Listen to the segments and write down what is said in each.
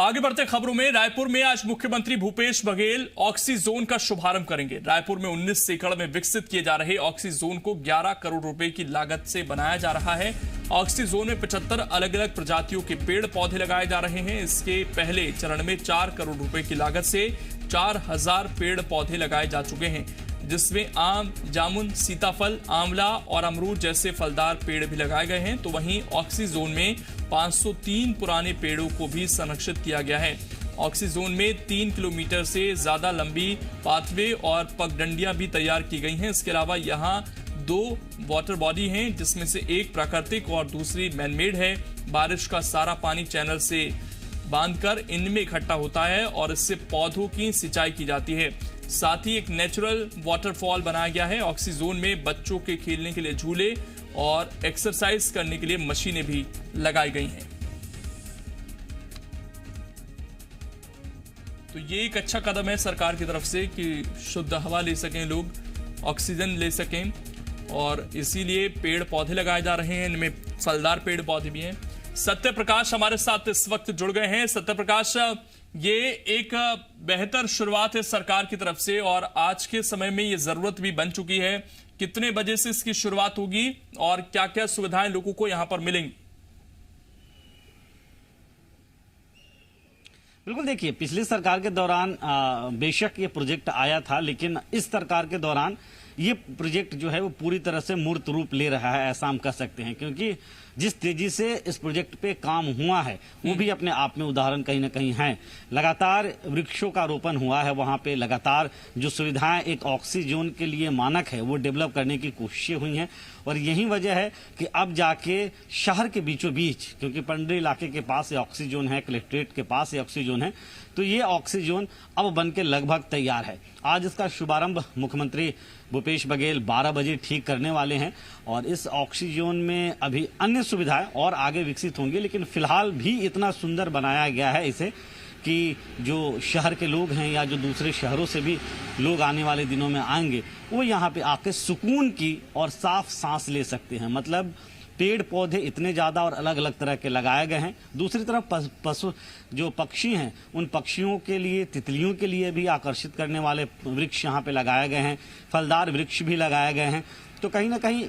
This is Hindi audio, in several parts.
आगे बढ़ते खबरों में, रायपुर में आज मुख्यमंत्री भूपेश बघेल ऑक्सीजोन का शुभारंभ करेंगे। रायपुर में 19 एकड़ में विकसित किए जा रहे ऑक्सीजोन को 11 करोड़ रुपए की लागत से बनाया जा रहा है। ऑक्सीजोन में 75 अलग अलग प्रजातियों के पेड़ पौधे लगाए जा रहे हैं। इसके पहले चरण में 4 करोड़ रुपए की लागत से 4000 पेड़ पौधे लगाए जा चुके हैं, जिसमें आम, जामुन, सीताफल, आंवला और अमरूद जैसे फलदार पेड़ भी लगाए गए हैं। तो वहीं ऑक्सीजोन में 503 पुराने पेड़ों को भी संरक्षित किया गया है। ऑक्सीजोन में 3 किलोमीटर से ज्यादा लंबी पाथवे और पगडंडियां भी तैयार की गई हैं। इसके अलावा यहाँ 2 वाटर बॉडी हैं, जिसमें से एक प्राकृतिक और दूसरी मैनमेड है। बारिश का सारा पानी चैनल से बांधकर इनमें इकट्ठा होता है और इससे पौधों की सिंचाई की जाती है। साथ ही एक नेचुरल वाटरफॉल बनाया गया है। ऑक्सीजोन में बच्चों के खेलने के लिए झूले और एक्सरसाइज करने के लिए मशीनें भी लगाई गई हैं। तो ये एक अच्छा कदम है सरकार की तरफ से कि शुद्ध हवा ले सकें लोग, ऑक्सीजन ले सकें, और इसीलिए पेड़ पौधे लगाए जा रहे हैं। इनमें फलदार पेड़ पौधे भी हैं। सत्य प्रकाश हमारे साथ इस वक्त जुड़ गए हैं। सत्य प्रकाश, ये एक बेहतर शुरुआत है सरकार की तरफ से और आज के समय में ये जरूरत भी बन चुकी है। कितने बजे से इसकी शुरुआत होगी और क्या क्या सुविधाएं लोगों को यहां पर मिलेंगी? बिल्कुल, देखिए, पिछली सरकार के दौरान बेशक ये प्रोजेक्ट आया था, लेकिन इस सरकार के दौरान ये प्रोजेक्ट जो है वो पूरी तरह से मूर्त रूप ले रहा है, ऐसा हम कह सकते हैं। क्योंकि जिस तेजी से इस प्रोजेक्ट पे काम हुआ है वो भी अपने आप में उदाहरण कहीं ना कहीं है। लगातार वृक्षों का रोपण हुआ है, वहां पे लगातार जो सुविधाएं एक ऑक्सीजोन के लिए मानक है वो डेवलप करने की कोशिशें हुई हैं। और यही वजह है कि अब जाके शहर के बीचों बीच, क्योंकि पंडरी इलाके के पास ये ऑक्सीजोन है, कलेक्ट्रेट के पास ये ऑक्सीजोन है, तो ये ऑक्सीजोन अब बनके लगभग तैयार है। आज इसका शुभारंभ मुख्यमंत्री भूपेश बघेल 12 बजे ठीक करने वाले हैं और इस ऑक्सीजोन में अभी अन्य सुविधाएं और आगे विकसित होंगी, लेकिन फिलहाल भी इतना सुंदर बनाया गया है इसे कि जो शहर के लोग हैं या जो दूसरे शहरों से भी लोग आने वाले दिनों में आएंगे वो यहाँ पे आके सुकून की और साफ सांस ले सकते हैं। मतलब पेड़ पौधे इतने ज्यादा और अलग अलग तरह के लगाए गए हैं। दूसरी तरफ पशु जो पक्षी हैं उन पक्षियों के लिए, तितलियों के लिए भी आकर्षित करने वाले वृक्ष यहाँ पे लगाए गए हैं। फलदार वृक्ष भी लगाए गए हैं। तो कहीं ना कहीं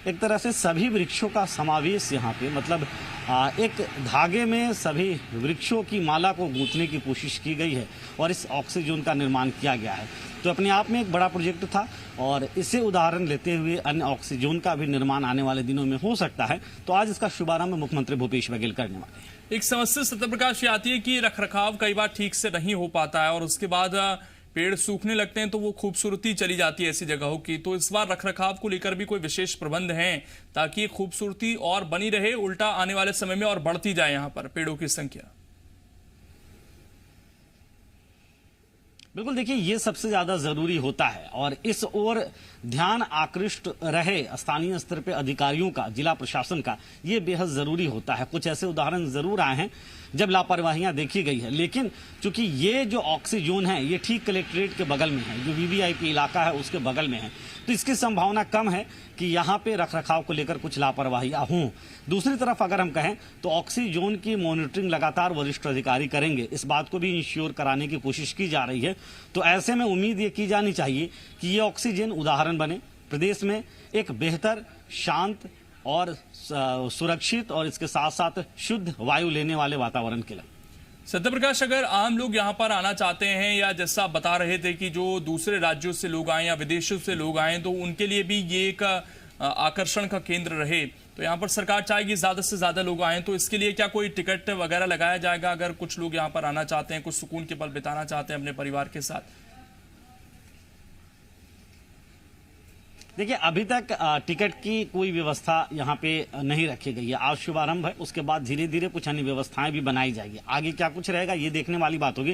एक तरह से सभी वृक्षों का समावेश यहाँ पे, मतलब एक धागे में सभी वृक्षों की माला को गूंथने की कोशिश की गई है और इस ऑक्सीजन का निर्माण किया गया है। तो अपने आप में एक बड़ा प्रोजेक्ट था और इसे उदाहरण लेते हुए अन्य ऑक्सीजन का भी निर्माण आने वाले दिनों में हो सकता है। तो आज इसका शुभारंभ मुख्यमंत्री भूपेश बघेल करने वाले हैं। एक समस्या सत्यप्रकाश ये आती है कि रखरखाव कई बार ठीक से नहीं हो पाता है और उसके बाद पेड़ सूखने लगते हैं तो वो खूबसूरती चली जाती है ऐसी जगहों की। तो इस बार रखरखाव को लेकर भी कोई विशेष प्रबंध हैं ताकि खूबसूरती और बनी रहे, उल्टा आने वाले समय में और बढ़ती जाए यहाँ पर पेड़ों की संख्या? बिल्कुल, देखिए, ये सबसे ज्यादा जरूरी होता है और इस ओर ध्यान आकृष्ट रहे स्थानीय स्तर पे अधिकारियों का, जिला प्रशासन का, ये बेहद जरूरी होता है। कुछ ऐसे उदाहरण जरूर आए हैं जब लापरवाहियां देखी गई है, लेकिन चूंकि ये जो ऑक्सीजोन है ये ठीक कलेक्ट्रेट के बगल में है, जो वीवीआईपी इलाका है उसके बगल में है, तो इसकी संभावना कम है कि यहाँ पे रखरखाव को लेकर कुछ लापरवाहियां हों। दूसरी तरफ अगर हम कहें तो ऑक्सीजोन की मॉनिटरिंग लगातार वरिष्ठ अधिकारी करेंगे, इस बात को भी इंश्योर कराने की कोशिश की जा रही है। तो ऐसे में उम्मीद ये की जानी चाहिए कि ये ऑक्सीजन उदाहरण बने, प्रदेश में एक बेहतर, शांत और सुरक्षित और इसके साथ साथ शुद्ध वायु लेने वाले वातावरण के लिए। सत्यप्रकाश, अगर आम लोग यहाँ पर आना चाहते हैं या जैसा आप बता रहे थे कि जो दूसरे राज्यों से लोग आए या विदेशों से लोग आए, तो उनके लिए भी ये एक आकर्षण का केंद्र रहे, तो यहाँ पर सरकार चाहेगी ज्यादा से ज्यादा लोग आए, तो इसके लिए क्या कोई टिकट वगैरह लगाया जाएगा अगर कुछ लोग यहाँ पर आना चाहते हैं, कुछ सुकून के पल बिताना चाहते हैं अपने परिवार के साथ? देखिए, अभी तक टिकट की कोई व्यवस्था यहाँ पे नहीं रखी गई है। आज शुभारंभ है, उसके बाद धीरे धीरे कुछ अन्य व्यवस्थाएं भी बनाई जाएगी। आगे क्या कुछ रहेगा ये देखने वाली बात होगी,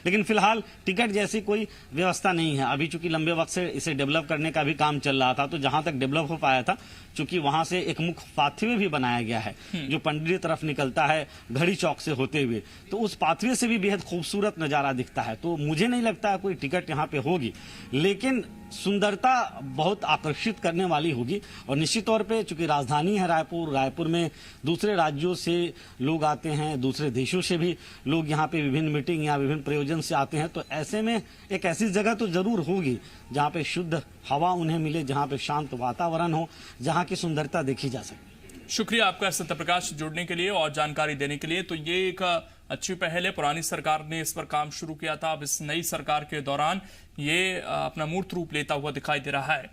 लेकिन फिलहाल टिकट जैसी कोई व्यवस्था नहीं है। अभी चूंकि लंबे वक्त से इसे डेवलप करने का भी काम चल रहा था, तो जहां तक डेवलप हो पाया था, चूंकि वहां से एक मुख्य पाथवे भी बनाया गया है जो पंडरी तरफ निकलता है घड़ी चौक से होते हुए, तो उस पाथवे से भी बेहद खूबसूरत नजारा दिखता है। तो मुझे नहीं लगता है कोई टिकट यहाँ पे होगी, लेकिन सुंदरता बहुत आकर्षक आकर्षित करने वाली होगी। और निश्चित तौर पे चूंकि राजधानी है रायपुर में दूसरे राज्यों से लोग आते हैं, दूसरे देशों से भी लोग यहाँ पे विभिन्न मीटिंग या विभिन्न प्रयोजन से आते हैं, तो ऐसे में एक ऐसी जगह तो जरूर होगी जहाँ पे शुद्ध हवा उन्हें मिले, जहाँ पे शांत वातावरण हो, जहाँ की सुंदरता देखी जा सके। शुक्रिया आपका सत्य प्रकाश जुड़ने के लिए और जानकारी देने के लिए। तो ये एक अच्छी पहल है, पुरानी सरकार ने इस पर काम शुरू किया था, अब इस नई सरकार के दौरान ये अपना मूर्त रूप लेता हुआ दिखाई दे रहा है।